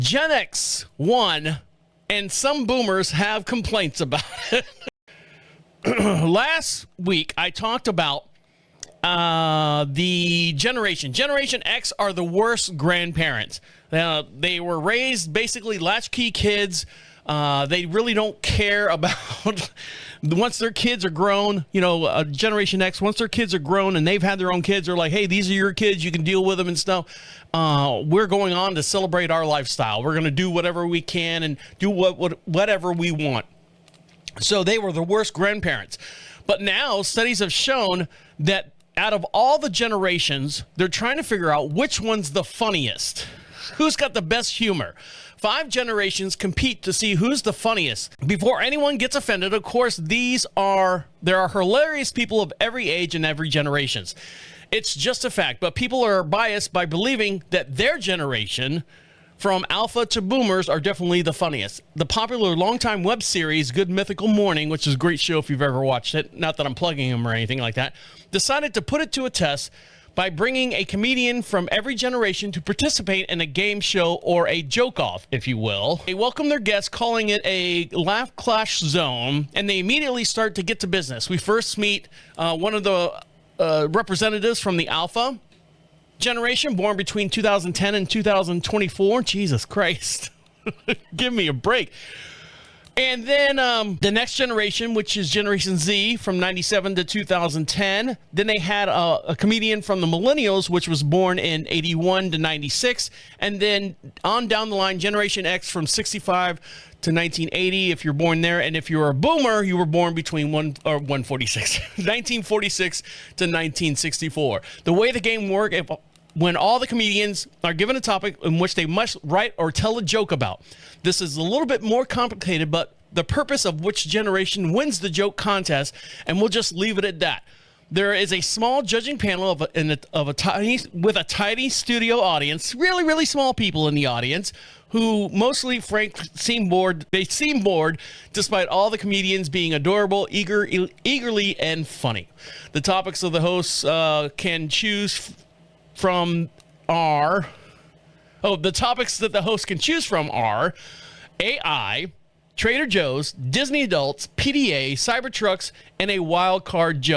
Gen X won, and some boomers have complaints about it. Last week, I talked about the Generation X are the worst grandparents. They were raised basically latchkey kids. They really don't care about once their kids are grown, Generation X, once their kids are grown and they've had their own kids, they're like, hey, these are your kids. You can deal with them and stuff. We're going on to celebrate our lifestyle. We're going to do whatever we can and do whatever we want. So they were the worst grandparents. But now studies have shown that out of all the generations, they're trying to figure out which one's the funniest. Who's got the best humor? 5 generations compete to see who's the funniest. Before anyone gets offended, of course, there are hilarious people of every age and every generation. It's just a fact, but people are biased by believing that their generation, from alpha to boomers, are definitely the funniest. The popular longtime web series Good Mythical Morning, which is a great show if you've ever watched it, not that I'm plugging him or anything like that, decided to put it to a test by bringing a comedian from every generation to participate in a game show or a joke-off, if you will. They welcome their guests, calling it a laugh clash zone, and they immediately start to get to business. We first meet one of the representatives from the Alpha generation, born between 2010 and 2024. Jesus Christ. Give me a break. And then the next generation, which is Generation Z, from 97 to 2010. Then they had a comedian from the Millennials, which was born in 81 to 96. And then on down the line, Generation X from 65 to 1980, if you're born there. And if you're a boomer, you were born between 1946 to 1964. The way the game worked, when all the comedians are given a topic in which they must write or tell a joke about. This is a little bit more complicated, but the purpose of which generation wins the joke contest, and we'll just leave it at that. There is a small judging panel with a tiny studio audience, really, really small people in the audience, who mostly, frankly, seem bored. They seem bored, despite all the comedians being adorable, eagerly, and funny. The topics of the hosts can choose from are... the topics that the host can choose from are AI, Trader Joe's, Disney Adults, PDA, Cybertrucks, and a wild card joke.